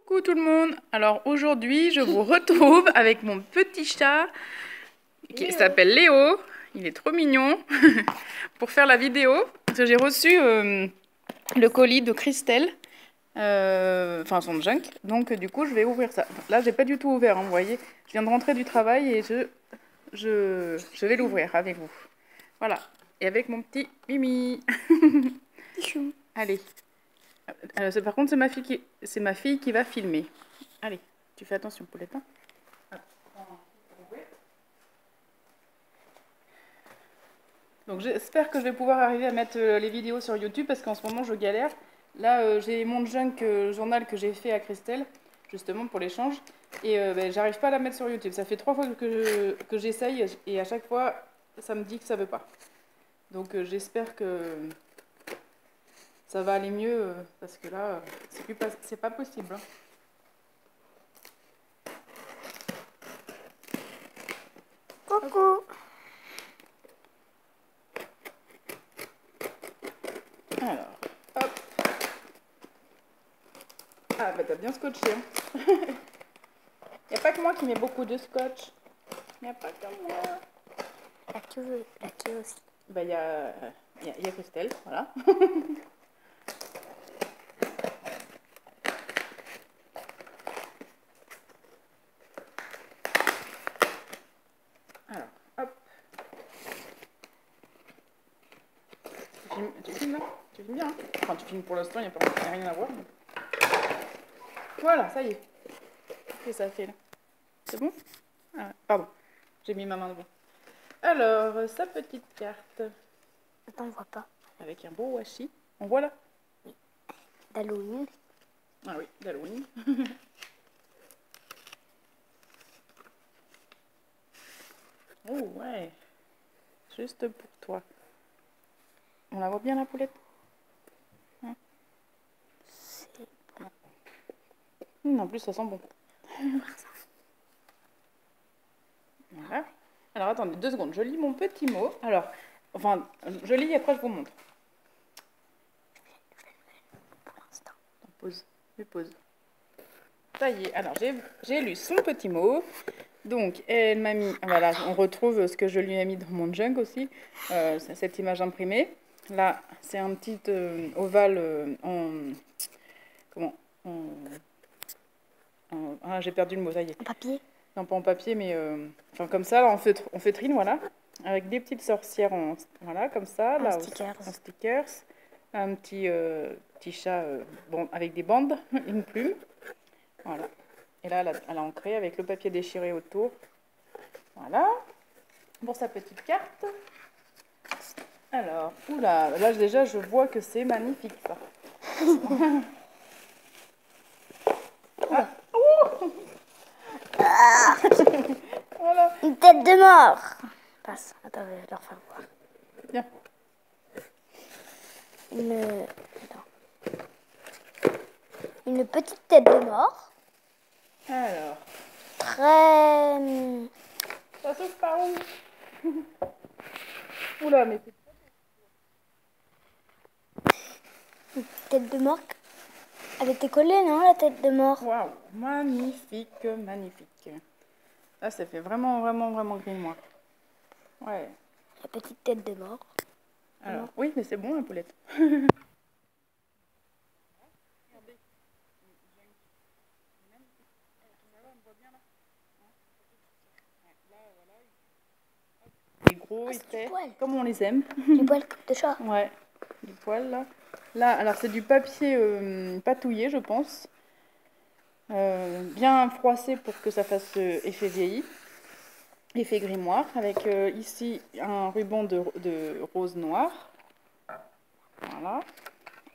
Coucou tout le monde. Alors aujourd'hui, je vous retrouve avec mon petit chat qui s'appelle Léo. Il est trop mignon pour faire la vidéo. Parce que j'ai reçu le colis de Christelle, enfin son junk. Donc du coup, je vais ouvrir ça. Là, j'ai pas du tout ouvert, hein, vous voyez. Je viens de rentrer du travail et je vais l'ouvrir avec vous. Voilà. Et avec mon petit Mimi. Allez. Par contre, c'est ma fille qui va filmer. Allez, tu fais attention, Paulette. Hein. Donc j'espère que je vais pouvoir arriver à mettre les vidéos sur YouTube parce qu'en ce moment je galère. Là, j'ai mon junk journal que j'ai fait à Christelle, justement pour l'échange. Et j'arrive pas à la mettre sur YouTube. Ça fait 3 fois que j'essaye et à chaque fois, ça me dit que ça veut pas. Donc j'espère que ça va aller mieux parce que là, c'est pas possible. Hein. Coucou. Alors, hop. Ah bah t'as bien scotché. Hein. Y a pas que moi qui mets beaucoup de scotch. Y a pas que moi. La queue aussi. Bah y a Christelle, voilà. Alors, hop. Tu filmes là? Tu filmes bien, hein? Enfin, tu filmes pour l'instant, il n'y a rien à voir. Mais... Voilà, ça y est. Qu'est-ce que ça fait là? C'est bon? Ah, pardon, j'ai mis ma main devant. Alors, sa petite carte. Attends, on voit pas. Avec un beau washi. On voit là? Oui. D'Halloween. Ah oui, d'Halloween. Oh ouais. Juste pour toi. On la voit bien la poulette? Hein? En plus, ça sent bon. Voilà. Alors attendez 2 secondes, je lis mon petit mot. Alors, enfin, je lis et après je vous montre. Pour l'instant. Pause, je pause. Ça y est, alors j'ai lu son petit mot. Donc, elle m'a mis, voilà, on retrouve ce que je lui ai mis dans mon junk aussi, cette image imprimée. Là, c'est un petit ovale en... Comment ah, j'ai perdu le mot, ça y est. En papier. Non, pas en papier, mais enfin comme ça, là, en feutrine, voilà. Avec des petites sorcières, voilà, comme ça. En Là, stickers. En stickers. Un petit chat bon, avec des bandes, une plume. Voilà. Et là, elle a ancré avec le papier déchiré autour. Voilà. Pour sa petite carte. Alors, oula, là déjà, je vois que c'est magnifique, ça. Ah. Voilà. Une tête de mort. Passe. Attends, je vais leur faire voir. Bien. Une petite tête de mort. Alors. Très... Ça s'ouvre par où? Oula, mais c'est... Une tête de mort. Elle était collée, non, la tête de mort? Waouh, magnifique, magnifique. Là, ça fait vraiment, vraiment, vraiment grimoire. Ouais. La petite tête de mort. Alors, oui, mais c'est bon, la poulette. Il est gros, épais, comme on les aime. Du poil de chat. Ouais, du poil, là. Là, alors, c'est du papier patouillé, je pense. Bien froissé pour que ça fasse effet vieilli. Effet grimoire, avec ici un ruban de rose noir. Voilà.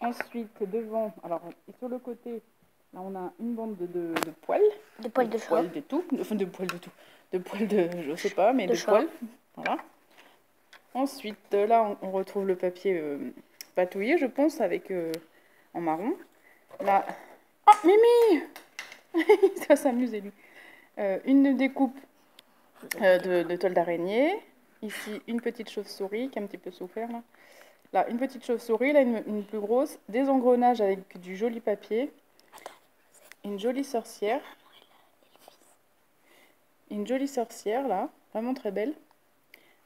Ensuite, devant, alors sur le côté, là on a une bande de poils. De poils de chat. Poils de tout. Enfin, de poils de tout. De poils de, je sais pas, mais de chat. poils. Voilà. Ensuite, là, on retrouve le papier patouillé, je pense, avec en marron. Là, oh, Mimi ça s'amuse, lui. Une découpe de toile d'araignée. Ici, une petite chauve-souris qui a un petit peu souffert, là. Là, une petite chauve-souris, là, une plus grosse. Des engrenages avec du joli papier. une jolie sorcière. Une jolie sorcière, là. Vraiment très belle.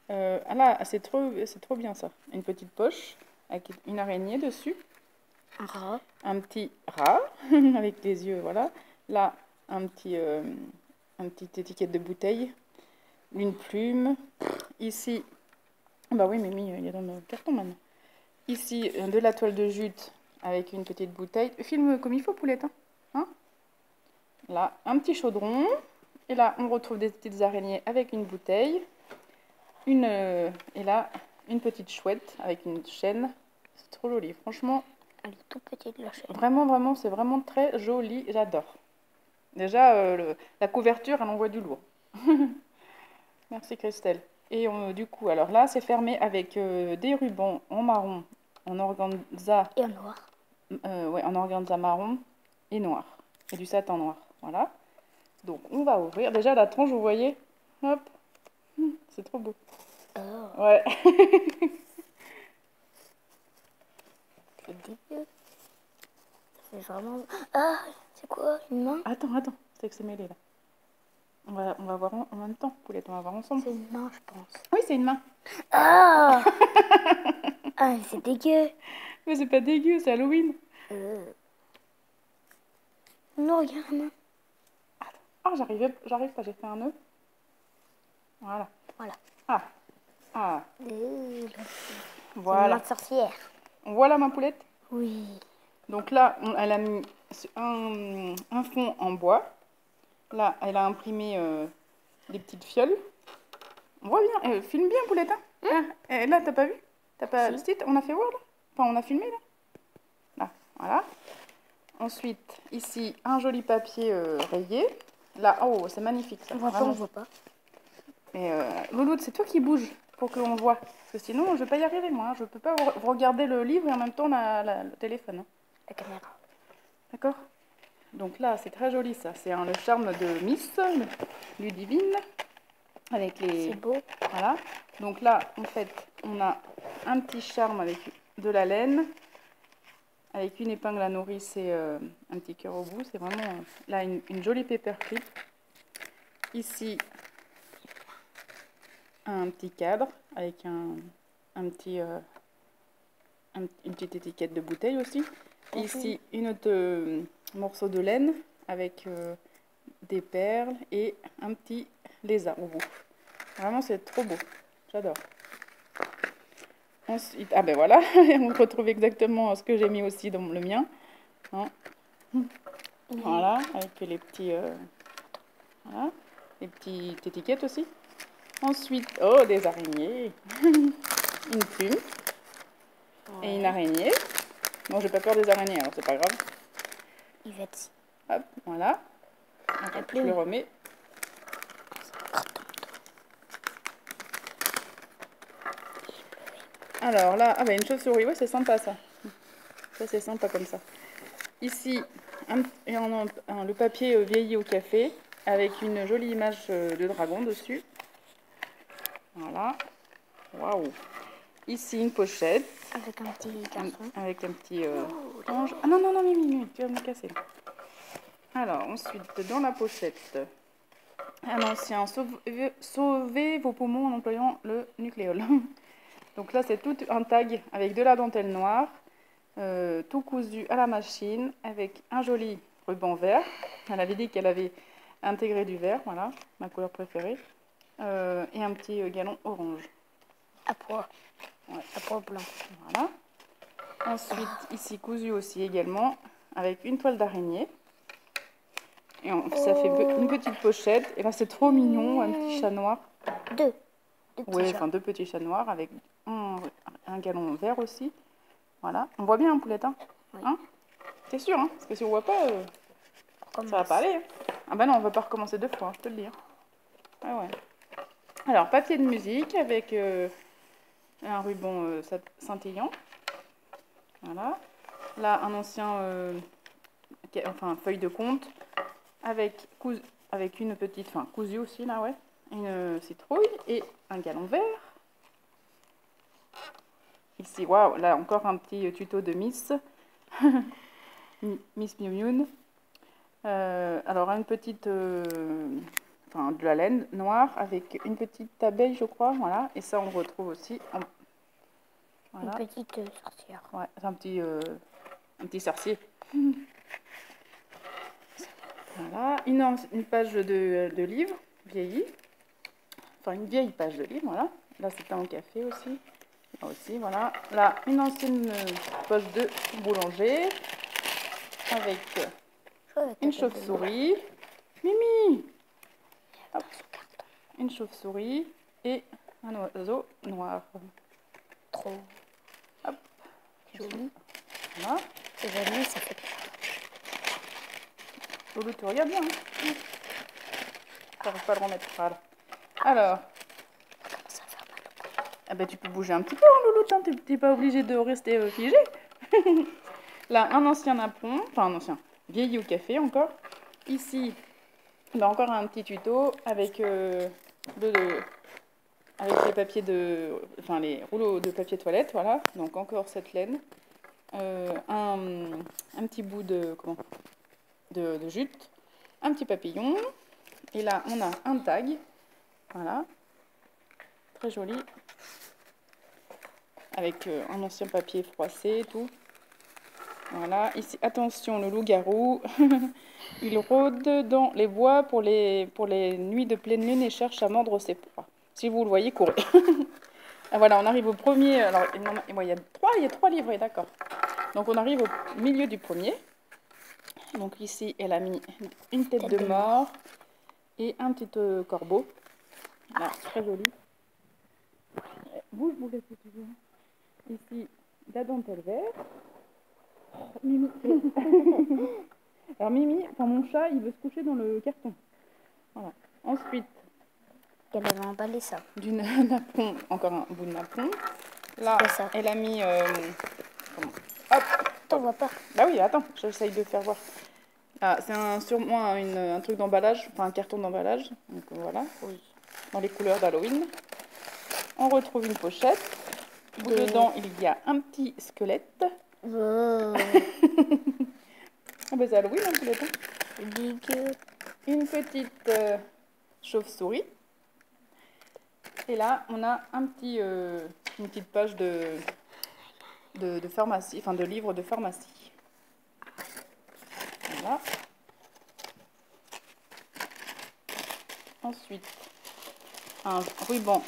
Ah là, c'est trop bien, ça. Une petite poche avec une araignée dessus. Un rat. Un petit rat avec les yeux, voilà. Là, un petit étiquette de bouteille. Une plume. Ici, bah oui, Mimi, il est dans le carton maintenant. Ici, de la toile de jute avec une petite bouteille. Filme comme il faut, Poulette. Hein? Là, un petit chaudron. Et là, on retrouve des petites araignées avec une bouteille. Et là, une petite chouette avec une chaîne. C'est trop joli, franchement. Elle est toute petite, la chaîne. Vraiment, vraiment, c'est vraiment très joli. J'adore. Déjà, la couverture, elle envoie du lourd. Merci Christelle. Et du coup, alors là, c'est fermé avec des rubans en marron, en organza. Et en noir. Ouais, en organza marron et noir. Et du satin noir. Voilà. Donc, on va ouvrir. Déjà, la tranche, vous voyez? Hop. C'est trop beau. Oh. Ouais. C'est dégueu. C'est vraiment... Ah, c'est quoi? Une main? Attends, c'est que c'est mêlé là. On va voir en même temps, Poulette, on va voir ensemble. C'est une main, je pense. Oui, c'est une main. Ah. Ah, c'est dégueu. Mais c'est pas dégueu, c'est Halloween. Non, regarde la main. Ah, j'arrive pas, j'ai fait un nœud. Voilà. Voilà. Ah, C'est une voilà. main de sorcière. Voilà ma Poulette. Oui. Donc là, elle a mis un fond en bois. Là, elle a imprimé des petites fioles. On voit bien. Filme bien, Poulette. Hein? Là, t'as pas vu? T'as pas... Si, on a fait voir, là. Enfin, on a filmé, là. Là, voilà. Ensuite, ici, un joli papier rayé. Là, oh, c'est magnifique, ça. On voit pas, Vraiment. on voit pas. Mais Louloute, c'est toi qui bouge pour qu'on voit. Parce que sinon, je vais pas y arriver, moi. Hein. Je peux pas regarder le livre et en même temps le téléphone. Hein. La caméra. D'accord? Donc là, c'est très joli, ça. C'est le charme de Miss Ludivine. Avec les... C'est beau. Voilà. Donc là, en fait, on a un petit charme avec de la laine. Avec une épingle à nourrice et un petit cœur au bout. C'est vraiment... là, une jolie paperclip. Ici, un petit cadre avec une petite étiquette de bouteille aussi. Ici, une autre morceau de laine avec des perles et un petit lézard au bout. Vraiment, c'est trop beau. J'adore. Ensuite, ah ben voilà, on retrouve exactement ce que j'ai mis aussi dans le mien. Hein. Voilà, avec les petits... voilà, les petites étiquettes aussi. Ensuite, oh, des araignées. Une plume. Et une araignée. Bon, j'ai pas peur des araignées, alors c'est pas grave. Yvette. Hop, voilà. La Je plume. le remets. Alors là, ah bah une chauve-souris, ouais, c'est sympa ça. Ça, c'est sympa comme ça. Ici, le papier vieilli au café avec une jolie image de dragon dessus. Voilà. Waouh. Ici, une pochette. Avec un petit garçon. Avec un petit ange. Ah non, non, non, Mimi, tu vas me casser. Alors, ensuite, dans la pochette, un ancien sauvez vos poumons en employant le nucléol. Donc là, c'est tout un tag avec de la dentelle noire, tout cousu à la machine, avec un joli ruban vert. Elle avait dit qu'elle avait intégré du vert, voilà, ma couleur préférée, et un petit galon orange. À pois. Ouais. À pois blanc. Voilà. Ensuite, ici, cousu aussi également, avec une toile d'araignée. Et ça fait une petite pochette. Et là, c'est trop mignon, un petit chat noir. Deux petits chats. Enfin, deux petits chats noirs avec un galon vert aussi. Voilà. On voit bien, hein, Poulette, hein? Oui. Hein? T'es sûr, hein? Parce que si on voit pas, ça va pas aller. Hein. Ah bah non, on va pas recommencer deux fois, hein, je te le dis. Hein. Ah ouais. Alors, papier de musique avec un ruban scintillant. Voilà. Là, un ancien feuille de compte avec une petite, cousue aussi, là, ouais. Une citrouille et un galon vert. Ici, waouh, là encore un petit tuto de Miss. Miss Miu Miu. Alors, une petite... enfin, de la laine noire avec une petite abeille, je crois. Voilà. Et ça, on le retrouve aussi en... Voilà. Une petite sorcière. Ouais, c'est un petit sorcier. Voilà. Une page de livre vieillie. Enfin, une vieille page de livre, voilà. Là, c'était en café aussi. Là aussi, voilà. Là, une ancienne poche de boulanger avec une chauve-souris. Mimi! Hop. Une chauve-souris et un oiseau noir. Trop Hop. joli. Voilà. C'est joli, ça fait Loulou, tu regardes bien. Hein? J'arrive pas à le remettre. Voilà. Alors. ça fait mal. Ah bah, tu peux bouger un petit peu, hein, Loulou. T'es pas obligé de rester figé. Là, un ancien napperon. Enfin, un ancien. Vieilli au café encore. Ici, bah, encore un petit tuto avec avec les papiers enfin les rouleaux de papier toilette, voilà. Donc encore cette laine, un petit bout de jute, un petit papillon, et là on a un tag, voilà, très joli, avec un ancien papier froissé, tout. Voilà, ici, attention, le loup-garou, il rôde dans les bois pour les nuits de pleine lune et cherche à mordre ses proies. Si vous le voyez, courez. Ah, voilà, on arrive au premier. Alors, il y a trois livrets, d'accord. Donc, on arrive au milieu du premier. Donc, ici, elle a mis une tête de mort et un petit corbeau. Là, très joli. Bouge, bouge, si tu veux. Ici, la dentelle verte. Mimi. Alors Mimi, enfin mon chat, il veut se coucher dans le carton. Voilà. Ensuite, elle avait emballé ça. Du napperon, encore un bout de napperon. Là, elle a mis... comment ? Hop. On voit pas. Bah oui, attends, j'essaye de faire voir. Ah, c'est sûrement un truc d'emballage, enfin un carton d'emballage. Donc voilà, oui. Dans les couleurs d'Halloween. On retrouve une pochette. Dedans, il y a un petit squelette. Ah bah c'est Halloween, hein, squelette. Une petite chauve-souris. Et là, on a une petite page de pharmacie, enfin de livres de pharmacie. Voilà. Ensuite, un ruban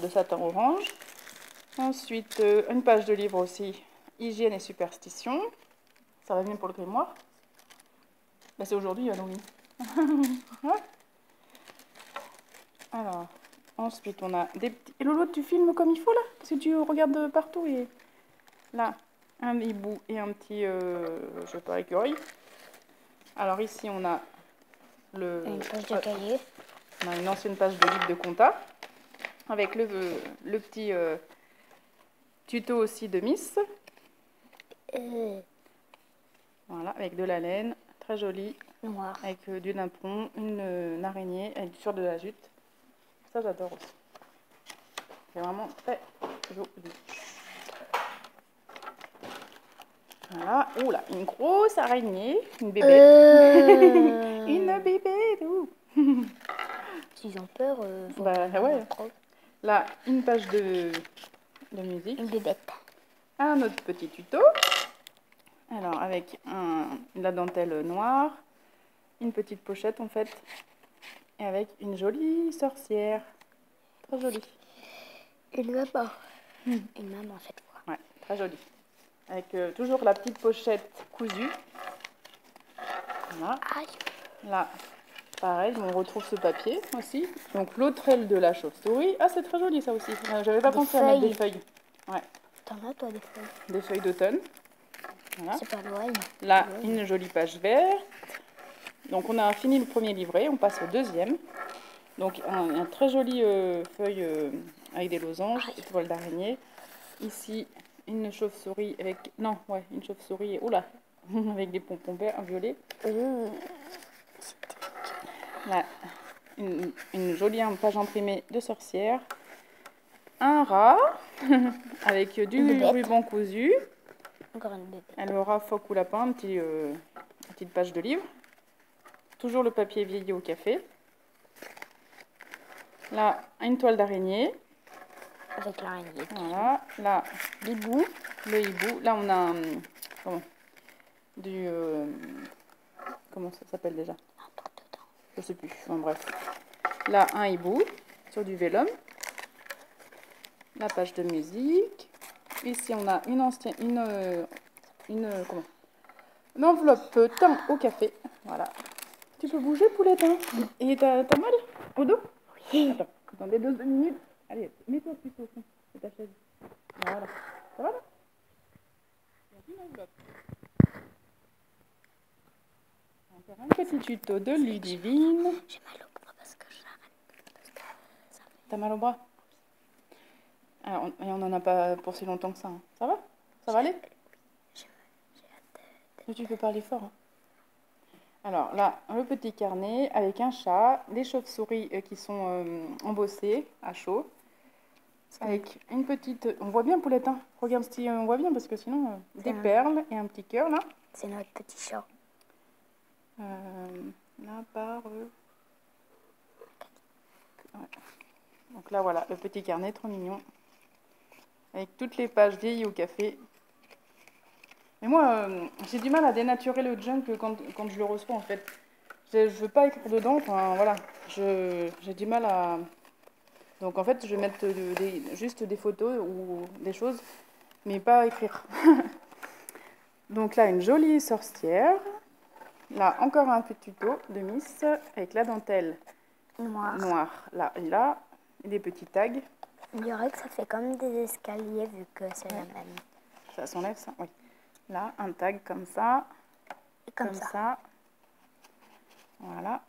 de satin orange. Ensuite, une page de livre aussi, hygiène et superstition. Ça va venir pour le grimoire. Bah, c'est aujourd'hui Halloween. Ouais. Alors, ensuite on a des petits... Et Lolo, tu filmes comme il faut là? Parce que tu regardes partout et... Là, un hibou et un petit, je sais pas, écureuil. Alors ici on a une page de cahier. On a une ancienne page de livre de compta. Avec le petit tuto aussi de Miss. Voilà, avec de la laine, très jolie. Noir. Avec du napperon, une araignée, avec sur de la jute. Ça, j'adore aussi. C'est vraiment très joli. Voilà. Oh là, une grosse araignée, une bébé. Une bébé, tout. S'ils ont peur, bah ouais. Là, une page de musique. Une bébête. Un autre petit tuto. Alors, avec la dentelle noire. Une petite pochette, en fait. Et avec une jolie sorcière. Très jolie. Une maman. Une maman, cette fois. Ouais, très jolie. Avec toujours la petite pochette cousue. Voilà. Là, pareil, on retrouve ce papier aussi. Donc, l'autre aile de la chauve-souris. Ah, c'est très joli, ça aussi. J'avais pas pensé à mettre des feuilles. Ouais. T'en as, toi, des feuilles? Des feuilles d'automne. Voilà. C'est pas loin. Là, une jolie page verte. Donc, on a fini le premier livret. On passe au deuxième. Donc, un très joli feuille avec des losanges, étoiles d'araignée. Ici, une chauve-souris avec... Non, ouais, une chauve-souris... Oula, avec des pompons verts, violets. Là, une jolie page imprimée de sorcière. Un rat avec du ruban cousu. Encore une bébé. Le rat, phoque ou lapin, un petit petite page de livre. Toujours le papier vieilli au café. Là, une toile d'araignée. Avec l'araignée. Voilà. Là, L'hibou. le hibou. Là, on a comment ça s'appelle déjà? Je sais plus. Bon, bref. Là, un hibou sur du vélum. La page de musique. Ici, on a une enveloppe thym au café. Voilà. Tu peux bouger, poulette, hein? Et t'as mal au dos? Oui. Attendez 2 minutes. Allez, mets-toi plutôt au fond de ta chaise. Voilà. Ça va là? Une enveloppe. Encore un petit tuto de Ludivine. J'ai mal au bras parce que j'arrête. T'as mal au bras? Alors, on n'en a pas pour si longtemps que ça. Hein. Ça va? Ça va aller? J'ai la tête. Mais tu peux parler fort. Hein. Alors là, le petit carnet avec un chat, des chauves-souris qui sont embossées à chaud. Avec une petite... On voit bien, poulette, hein? Regarde si on voit bien, parce que sinon... des perles et un petit cœur, là. C'est notre petit chat. Là, par... Ouais. Donc là, voilà, le petit carnet, trop mignon. Avec toutes les pages vieillies au café. Mais moi, j'ai du mal à dénaturer le junk quand je le reçois, en fait. Je veux pas écrire dedans, enfin, voilà. J'ai du mal à... Donc, en fait, je vais mettre juste des photos ou des choses, mais pas écrire. Donc là, une jolie sorcière. Là, encore un petit tuto de Miss avec la dentelle noire. Là, et là, et des petits tags. On dirait que ça fait comme des escaliers vu que c'est la même. Ça s'enlève, ça? Oui. Là, un tag comme ça. Et comme ça. Voilà.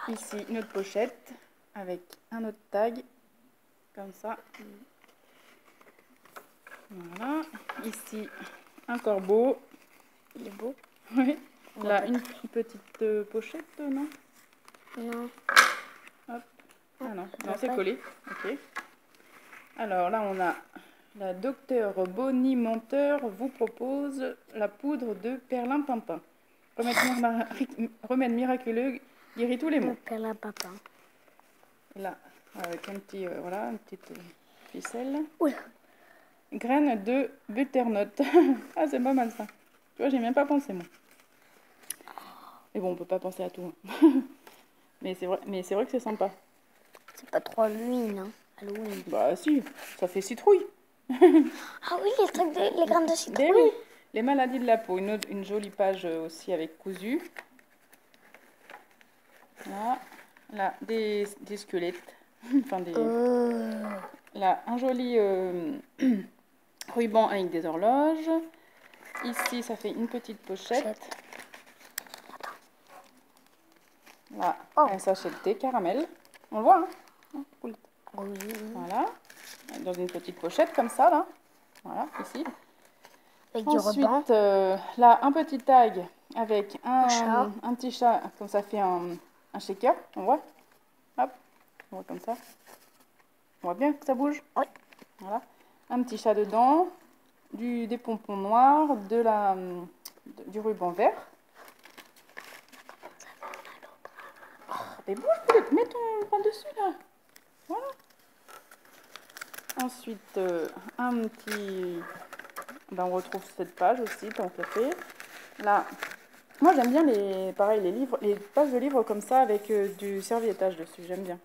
Ici, une autre pochette avec un autre tag. Comme ça. Voilà. Ici, un corbeau. Il est beau. Oui. Là, une petite pochette, non? Non. Hop. Ah non, non c'est collé. Ok. Alors là, on a la docteure Bonimenteur vous propose la poudre de perlimpinpin. Remède miraculeux guérit tous les maux. Perlimpinpin. Là, avec un petit, voilà, une petite ficelle. Oula. Graines de butternut. Ah, c'est pas mal ça. Tu vois, j'ai même pas pensé moi. Mais bon, on peut pas penser à tout. Mais c'est vrai que c'est sympa. C'est pas trop Halloween, hein. Halloween. Bah si, ça fait citrouille. Ah oui, les graines de citrouille. Oui. Les maladies de la peau. Une jolie page aussi avec cousu. Là, là des squelettes. Enfin, là, un joli ruban avec des horloges. Ici, ça fait une petite pochette. Là, un sachet de thé caramel. On le voit, hein? Oui. Voilà. Dans une petite pochette comme ça, là. Voilà, ici. Avec Ensuite, du ruban. là, un petit tag avec un petit chat. Comme ça fait un shaker. On voit? Hop. On voit comme ça. On voit bien que ça bouge? Oui. Voilà. Un petit chat dedans. Des pompons noirs. Du ruban vert. Mais bouge, mets ton bras dessus là. Voilà. Ensuite, un petit... Ben, on retrouve cette page aussi, tant qu'à fait. Là, moi j'aime bien les livres, les pages de livres comme ça avec du serviettage dessus. J'aime bien.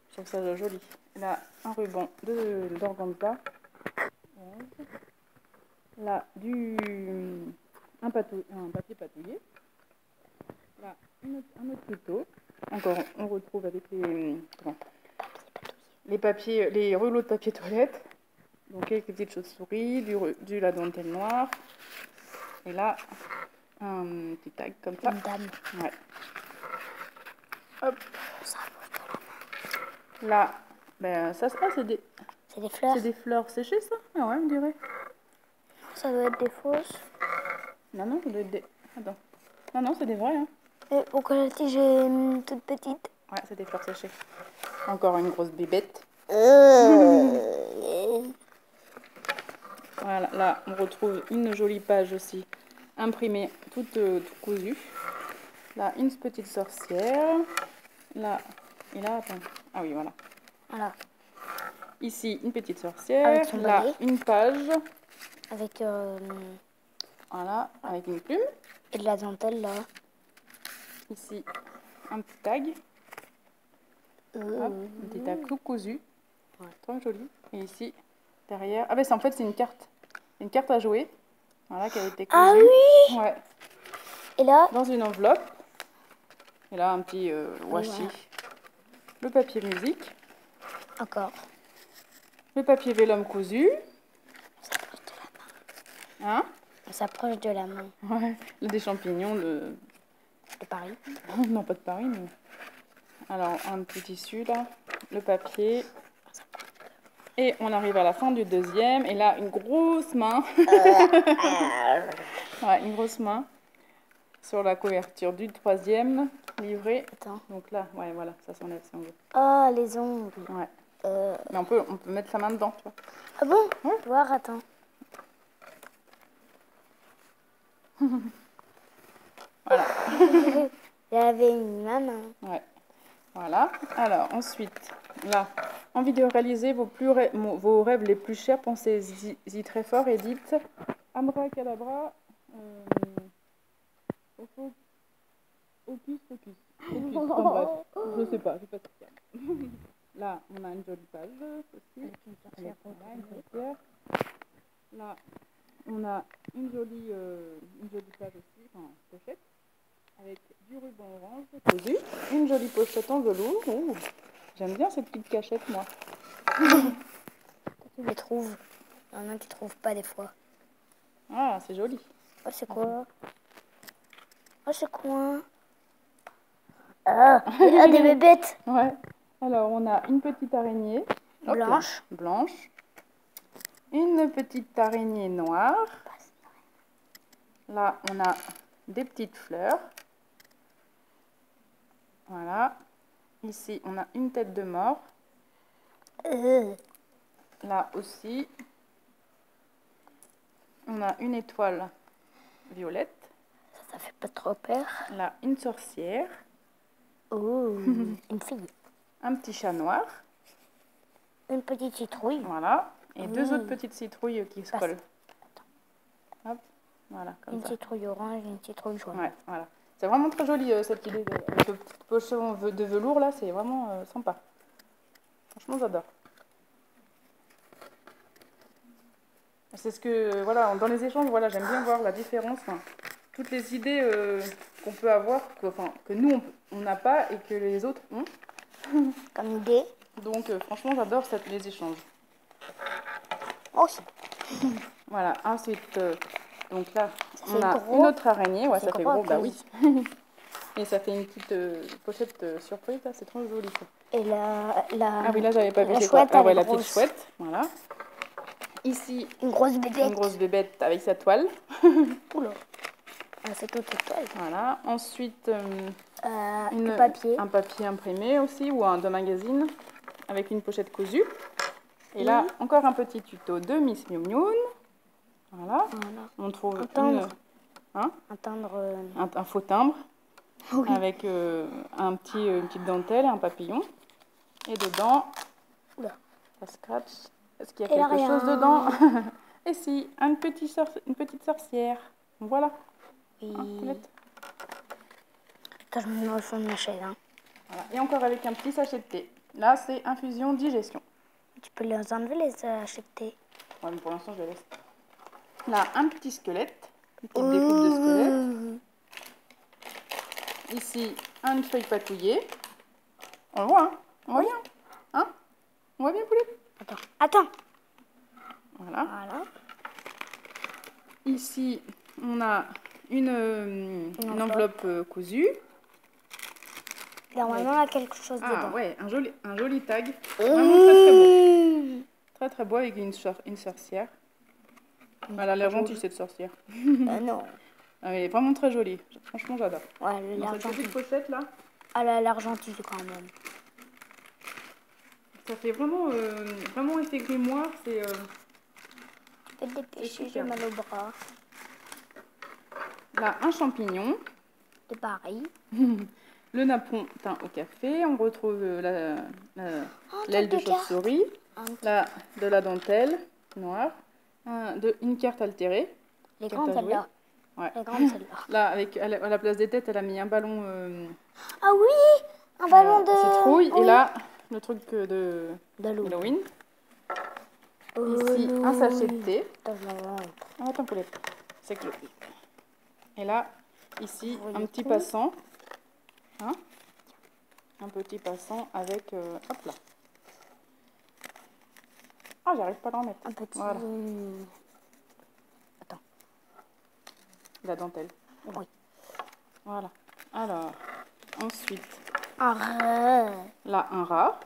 Je trouve ça joli. Là, un ruban d'organza. Là, un papier patouillé. Là, un autre tuto. Encore, on retrouve avec les papiers, les rouleaux de papier toilette. Donc quelques petites chauves-souris, la dentelle noire. Et là, un petit tag comme ça. Une dame. Ouais. Hop. Là, ben ça c'est des... C'est des fleurs. C'est des fleurs séchées ça? Ah ouais, on dirait. Ça doit être des fausses. Non, ça doit être des... Attends. Non, c'est des vrais. Hein. Et pourquoi la tige est toute petite? Ouais, c'est des fleurs séchées. Encore une grosse bébête. Voilà, là, on retrouve une jolie page aussi imprimé, tout cousu. Là, une petite sorcière. Là, et là, attends. Ah oui, voilà. Voilà. Ici, une petite sorcière. Avec son là, balai. une page. Avec Voilà, avec une plume. et de la dentelle là. Ici, un petit tag. Hop, un petit tag tout cousu. Ouais. Trop joli. Et ici, derrière. Ah ben, en fait, c'est une carte. Une carte à jouer. Voilà, qui a été cousue. Ah oui. Ouais. Et là, Dans une enveloppe. Et là, un petit washi. voilà. Le papier musique. Encore. Le papier vélum cousu. Hein? On s'approche de la main Ouais. Là, des champignons de Paris. non, pas de Paris, mais... Alors, un petit tissu, là. Le papier. Et on arrive à la fin du deuxième. Et là, une grosse main. Ouais, une grosse main. Sur la couverture du troisième livret. Attends. Donc là, ouais, voilà, ça s'enlève si on veut. Oh, les ongles. Ouais. Mais on peut mettre sa main dedans, tu vois. Ah bon? Ouais. Voir, attends. Voilà. Il y avait une main. Ouais. Voilà. Alors, ensuite, là, envie de réaliser vos rêves les plus chers, pensez-y très fort et dites abracadabra, opus, focus. Enfin, bref, je sais pas, Là, on a une jolie page aussi. Avec une sorcière. Là, on a une jolie page aussi, enfin, pochette. Avec du ruban orange cousu, une jolie pochette en velours. Ouh, j'aime bien cette petite cachette, moi. Tu les trouves. Il y en a qui ne trouvent pas des fois. Ah, c'est joli. Oh, c'est quoi? Oh, c'est quoi? Ah, des bébêtes. Ouais. Alors, on a une petite araignée. Hop là. Blanche. Blanche. Une petite araignée noire. Là, on a des petites fleurs. Voilà. Ici, on a une tête de mort. Là aussi, on a une étoile violette. Ça fait pas trop peur. Là, une sorcière. Oh, une fille. Un petit chat noir. Une petite citrouille. Voilà. Et deux autres petites citrouilles qui se collent. Hop. Voilà, comme une ça. citrouille orange et une citrouille jaune. Ouais, voilà. C'est vraiment très joli cette idée avec le petit pochon de velours là, c'est vraiment sympa. Franchement, j'adore. C'est ce que, voilà, dans les échanges, voilà, j'aime bien voir la différence, toutes les idées qu'on peut avoir, que nous, on n'a pas et que les autres ont. Comme idée. Donc, franchement, j'adore les échanges. Aussi. Voilà, ensuite, donc là, Ça on fait a gros. une autre araignée. Ouais, ça fait gros, bah oui. oui. Et ça fait une petite pochette surprise, là, c'est trop joli ça. Et la Ah oui, là, j'avais pas vu. la C'est quoi? chouette, Ah elle ouais, est la grosse. petite chouette, voilà. Ici, Une grosse bébête. une grosse bébête avec sa toile. Oula. Ah, c'est toute toile. Voilà. Ensuite, Du papier. un papier imprimé aussi, ou de magazine, avec une pochette cousue. Et là, encore un petit tuto de Miss Miou Mioun. Voilà. On trouve Un timbre. Hein, Un timbre. un faux timbre. Oui. Avec une petite dentelle et un papillon. Et dedans, Oula. ça scratch. Est-ce qu'il y a Et là, quelque chose rien. dedans? Et si, une petite sorcière. Voilà. Oui. Poulette. Attends, je me mets dans le fond de ma chaise. Hein. Voilà. Et encore avec un petit sachet de thé. Là, c'est infusion digestion. Tu peux les enlever, les sachets de thé. Ouais, mais pour l'instant, je les laisse. Là, un petit squelette. Une petite découpe de squelette. Ici, une feuille patouillée. On voit, hein? On voit bien. Hein? On voit bien, Poulette? Attends. Voilà. Voilà. Ici, on a une enveloppe cousue. Normalement, il y a quelque chose Ah dedans. ouais, un joli tag. Vraiment très très beau. Très très beau avec une sorcière. Voilà, l'argentique cette sorcière. Non. Ah, mais elle est vraiment très jolie. Franchement, j'adore. Ouais, Dans cette l'argentique. petite pochette là, Ah là, l'argentique quand même. ça fait vraiment, vraiment effet grimoire. C'est Tu peux te dépêcher, j'ai super. mal au bras. Là, un champignon. C'est pareil. Le napperon teint au café. On retrouve l'aile de chauve-souris. Là, de la dentelle noire. Une carte altérée. Les grandes celles-là. Ouais. Les grandes celles-là. Là, à la place des têtes, elle a mis un ballon. Ah oui, un ballon de citrouille. Oui. Et là, le truc de Halloween. Ici, un sachet de thé. Attends, Paulette. C'est que Et là, ici, un petit passant. Hein, un petit passant avec... hop là. Ah, j'arrive pas à l'en mettre. Un petit... Voilà. Attends. La dentelle. Oui. Voilà. Alors, ensuite... Un rat. Là, un rat.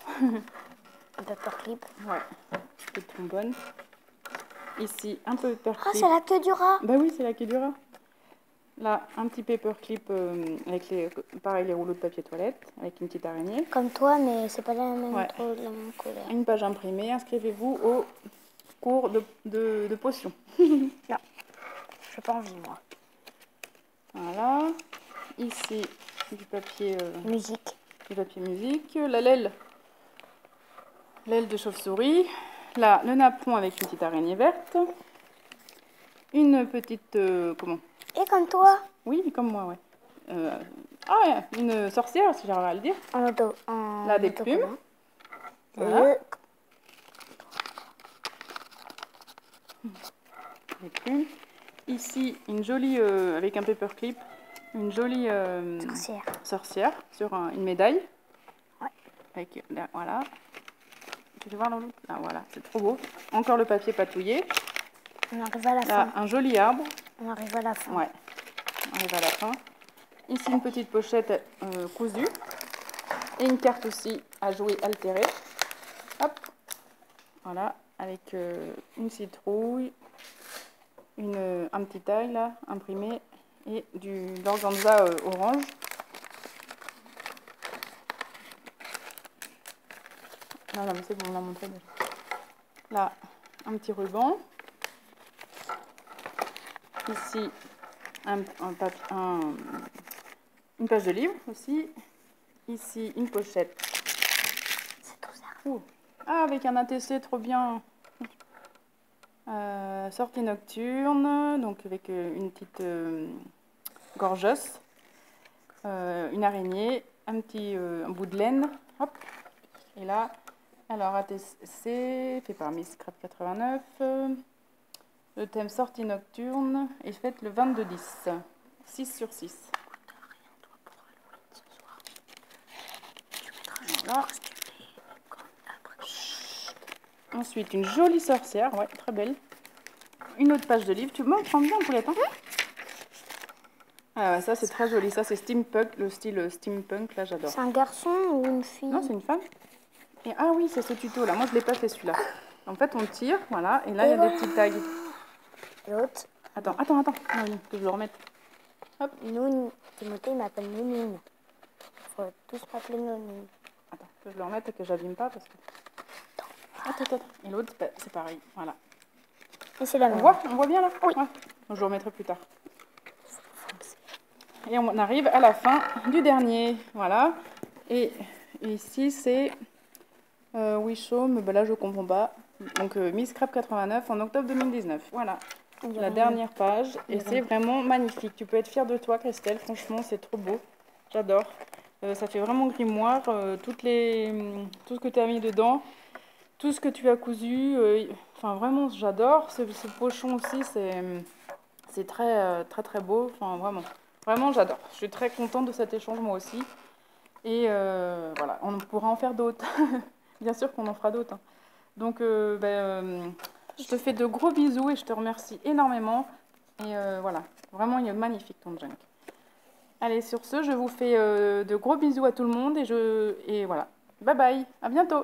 Un paperclip. Ouais. De trombone. Ici, un paperclip. Ah, c'est la queue du rat. Bah oui, c'est la queue du rat. Là, un petit paperclip avec pareil, les rouleaux de papier toilette, avec une petite araignée. Comme toi, mais c'est pas la même, Ouais. la même couleur. Une page imprimée. Inscrivez-vous au cours de potions. Non, j'ai pas envie, moi. Voilà. Ici, du papier... Musique. Du papier musique. La l'aile de chauve-souris. Là, le napperon avec une petite araignée verte. Une petite... comment? Et comme toi. Oui, comme moi, ouais. Une sorcière, si j'arrive à le dire. Là, des plumes. Voilà. Des plumes. Ici, une jolie, avec un paperclip, une jolie sorcière sur une médaille. Ouais. Avec, là, voilà. Tu peux voir l'autre? Là, voilà, c'est trop beau. Encore le papier patouillé. On arrive à la Là, fin. un joli arbre. On arrive à la fin. Ouais, on arrive à la fin. Ici, une petite pochette cousue. Et une carte aussi à jouer altérée. Hop. Voilà, avec une citrouille, un petit taille là, imprimé, et de l'organza orange. Non, mais c'est bon, on l'a montré déjà. Là, un petit ruban. Ici, une page de livre aussi. Ici, une pochette. C'est tout ça. Ouh. Ah, avec un ATC, trop bien. Sortie nocturne, donc avec une petite gorgeuse, une araignée, un bout de laine. Hop. Et là, alors ATC, fait par Miss Scrap 89. Le thème sortie nocturne est faite le 22/10. 6/6. Voilà. Ensuite, une jolie sorcière, ouais, très belle. Une autre page de livre. Tu me prends bien, Poulette, hein? Ah ouais, ça c'est très joli. Ça c'est steampunk, le style steampunk, là j'adore. C'est un garçon ou une fille? Non, c'est une femme. Et ah oui, c'est ce tuto là. Moi je l'ai pas fait celui-là. En fait, on tire, voilà, et là il y a des petits tags. L'autre. Attends. Non, que je le remette. Hop. Noun. Timothée m'appelle Nounine. Faut tous m'appeler Nounine. Attends, que je le remette et que j'abîme pas parce que. Attends. Et l'autre, c'est pareil. Voilà. Et c'est la même. On voit bien là? Oui. Ouais. Je le remettrai plus tard. Et on arrive à la fin du dernier. Voilà. Et ici, c'est Wishome. Ben là, je comprends pas. Donc, Miss Scrap 89 en octobre 2019. Voilà. La dernière page. Et c'est vraiment magnifique. Tu peux être fière de toi, Christelle. Franchement, c'est trop beau. J'adore. Ça fait vraiment grimoire. Tout ce que tu as mis dedans. Tout ce que tu as cousu. Enfin, vraiment, j'adore. Ce pochon aussi, c'est très beau. Enfin, vraiment. Vraiment, j'adore. Je suis très contente de cet échange, moi aussi. Et voilà, on pourra en faire d'autres. Bien sûr qu'on en fera d'autres. Hein. Donc, je te fais de gros bisous et je te remercie énormément. Et voilà, vraiment, il est magnifique ton junk. Allez, sur ce, je vous fais de gros bisous à tout le monde. Et voilà, bye bye, à bientôt.